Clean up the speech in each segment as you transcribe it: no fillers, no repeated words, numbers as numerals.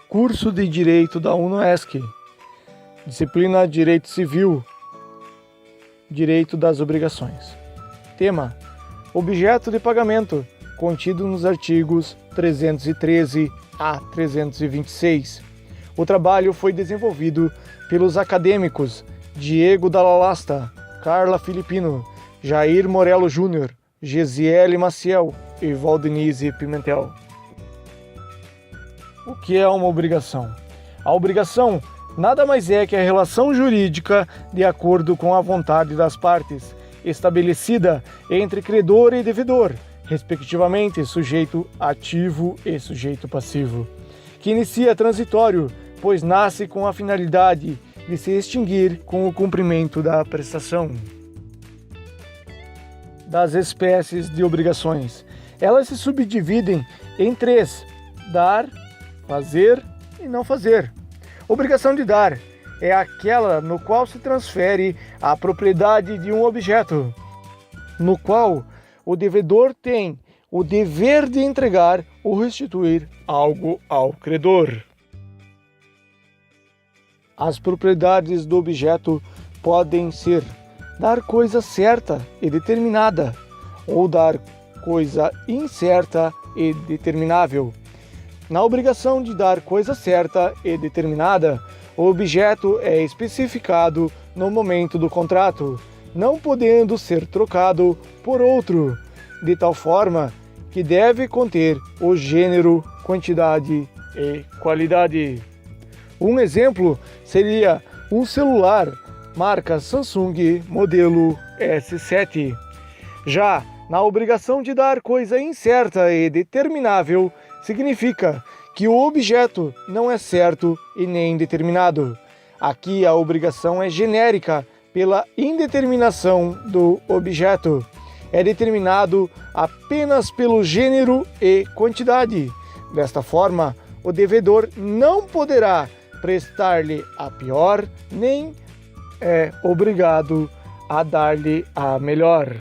Curso de Direito da UNOESC. Disciplina Direito Civil. Direito das Obrigações. Tema: objeto de pagamento, contido nos artigos 313 a 326. O trabalho foi desenvolvido pelos acadêmicos Diego Dalla Lasta, Carla Filipino, Jair Morello Júnior, Gesiele Maciel e Valdenise Pimentel. O que é uma obrigação? A obrigação nada mais é que a relação jurídica de acordo com a vontade das partes, estabelecida entre credor e devedor, respectivamente sujeito ativo e sujeito passivo, que inicia transitório, pois nasce com a finalidade de se extinguir com o cumprimento da prestação. Das espécies de obrigações. Elas se subdividem em três: dar, fazer e não fazer. Obrigação de dar é aquela no qual se transfere a propriedade de um objeto, no qual o devedor tem o dever de entregar ou restituir algo ao credor. As propriedades do objeto podem ser dar coisa certa e determinada, ou dar coisa incerta e determinável. Na obrigação de dar coisa certa e determinada, o objeto é especificado no momento do contrato, não podendo ser trocado por outro, de tal forma que deve conter o gênero, quantidade e qualidade. Um exemplo seria um celular marca Samsung, modelo S7. Já na obrigação de dar coisa incerta e determinável, significa que o objeto não é certo e nem determinado. Aqui a obrigação é genérica pela indeterminação do objeto. É determinado apenas pelo gênero e quantidade. Desta forma, o devedor não poderá prestar-lhe a pior, nem é obrigado a dar-lhe a melhor.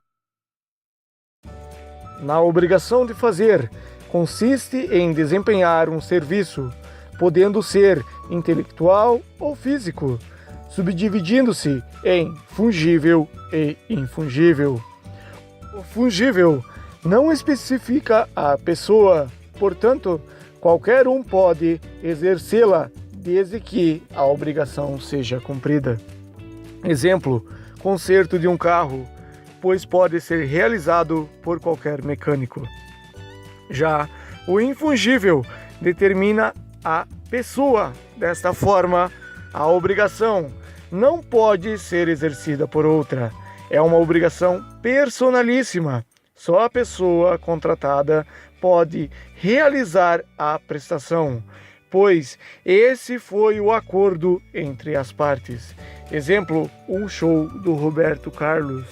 Na obrigação de fazer, consiste em desempenhar um serviço, podendo ser intelectual ou físico, subdividindo-se em fungível e infungível. O fungível não especifica a pessoa, portanto, qualquer um pode exercê-la desde que a obrigação seja cumprida. Exemplo: conserto de um carro, pois pode ser realizado por qualquer mecânico. Já o infungível determina a pessoa. Desta forma, a obrigação não pode ser exercida por outra. É uma obrigação personalíssima. Só a pessoa contratada pode realizar a prestação, pois esse foi o acordo entre as partes. Exemplo: um show do Roberto Carlos.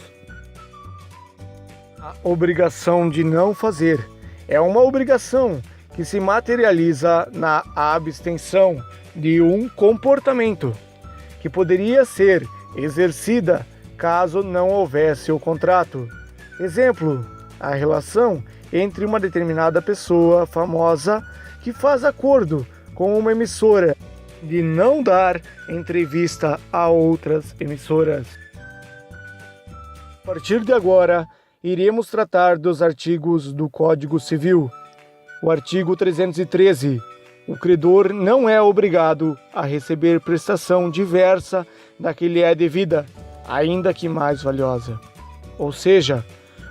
A obrigação de não fazer é uma obrigação que se materializa na abstenção de um comportamento que poderia ser exercida caso não houvesse o contrato. Exemplo: a relação entre uma determinada pessoa famosa que faz acordo com uma emissora de não dar entrevista a outras emissoras. A partir de agora, iremos tratar dos artigos do Código Civil. O artigo 313. O credor não é obrigado a receber prestação diversa da que lhe é devida, ainda que mais valiosa. Ou seja,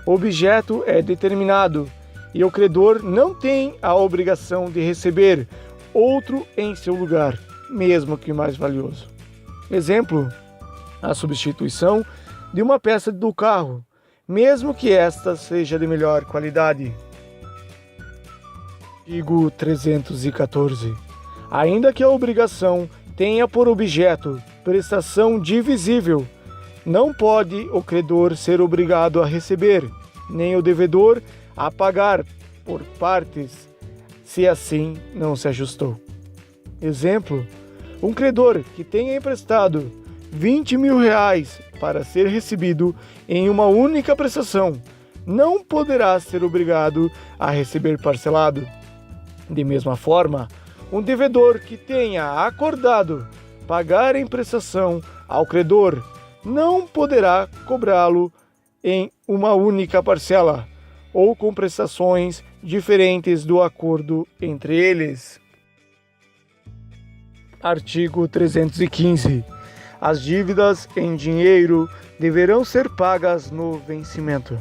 o objeto é determinado e o credor não tem a obrigação de receber outro em seu lugar, mesmo que mais valioso. Exemplo: a substituição de uma peça do carro, mesmo que esta seja de melhor qualidade. Artigo 314. Ainda que a obrigação tenha por objeto prestação divisível, não pode o credor ser obrigado a receber, nem o devedor a pagar por partes, se assim não se ajustou. Exemplo: um credor que tenha emprestado R$20.000 para ser recebido em uma única prestação, não poderá ser obrigado a receber parcelado. De mesma forma, Um devedor que tenha acordado pagar em prestação ao credor não poderá cobrá-lo em uma única parcela ou com prestações diferentes do acordo entre eles. Artigo 315. As dívidas em dinheiro deverão ser pagas no vencimento,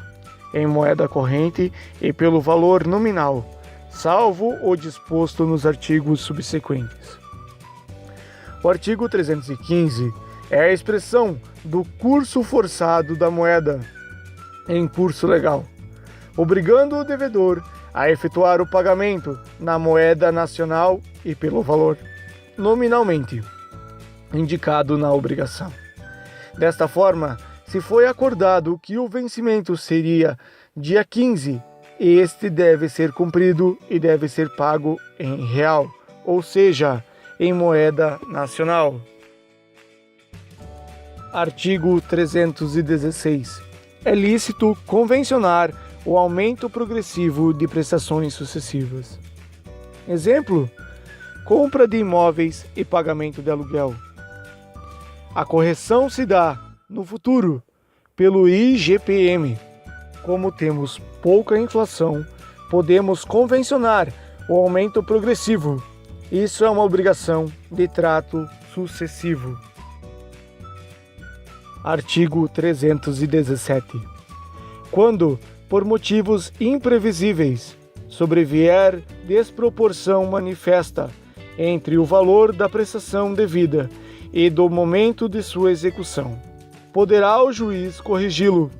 em moeda corrente e pelo valor nominal, salvo o disposto nos artigos subsequentes. O artigo 315 é a expressão do curso forçado da moeda em curso legal, obrigando o devedor a efetuar o pagamento na moeda nacional e pelo valor nominalmente indicado na obrigação. Desta forma, se foi acordado que o vencimento seria dia 15, este deve ser cumprido e deve ser pago em real, ou seja, em moeda nacional. Artigo 316. É lícito convencionar o aumento progressivo de prestações sucessivas. Exemplo: compra de imóveis e pagamento de aluguel. A correção se dá, no futuro, pelo IGPM. Como temos pouca inflação, podemos convencionar o aumento progressivo. Isso é uma obrigação de trato sucessivo. Artigo 317. Quando, por motivos imprevisíveis, sobrevier desproporção manifesta entre o valor da prestação devida e do momento de sua execução, poderá o juiz corrigi-lo,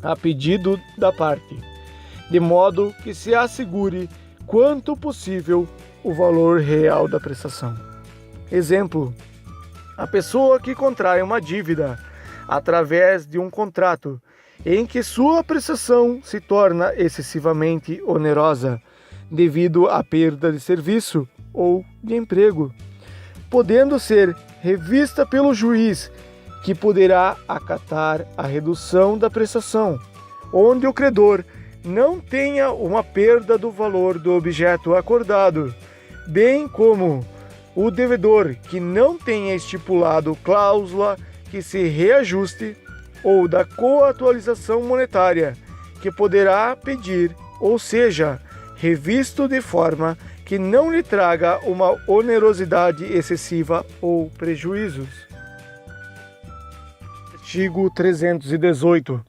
a pedido da parte, de modo que se assegure, quanto possível, o valor real da prestação. Exemplo: a pessoa que contrai uma dívida através de um contrato em que sua prestação se torna excessivamente onerosa devido à perda de serviço ou de emprego, podendo ser revista pelo juiz, que poderá acatar a redução da prestação, onde o credor não tenha uma perda do valor do objeto acordado, bem como o devedor que não tenha estipulado cláusula que se reajuste ou da coatualização monetária, que poderá pedir, ou seja, revisto de forma que não lhe traga uma onerosidade excessiva ou prejuízos. Artigo 318.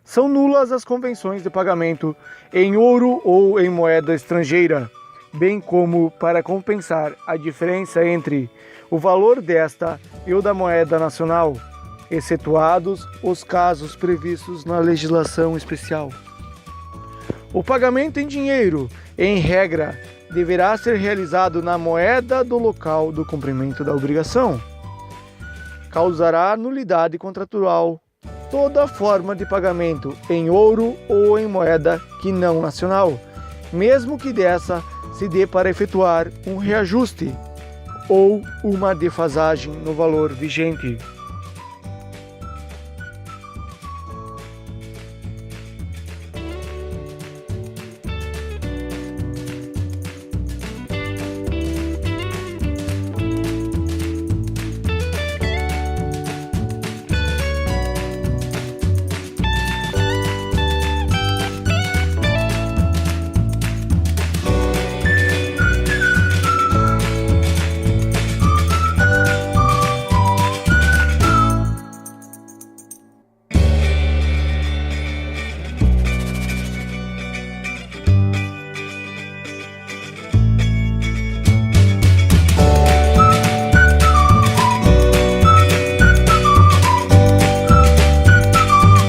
São nulas as convenções de pagamento em ouro ou em moeda estrangeira, bem como para compensar a diferença entre o valor desta e o da moeda nacional, excetuados os casos previstos na legislação especial. O pagamento em dinheiro, em regra, deverá ser realizado na moeda do local do cumprimento da obrigação. Causará nulidade contratual toda forma de pagamento em ouro ou em moeda que não nacional, mesmo que dessa se dê para efetuar um reajuste ou uma defasagem no valor vigente.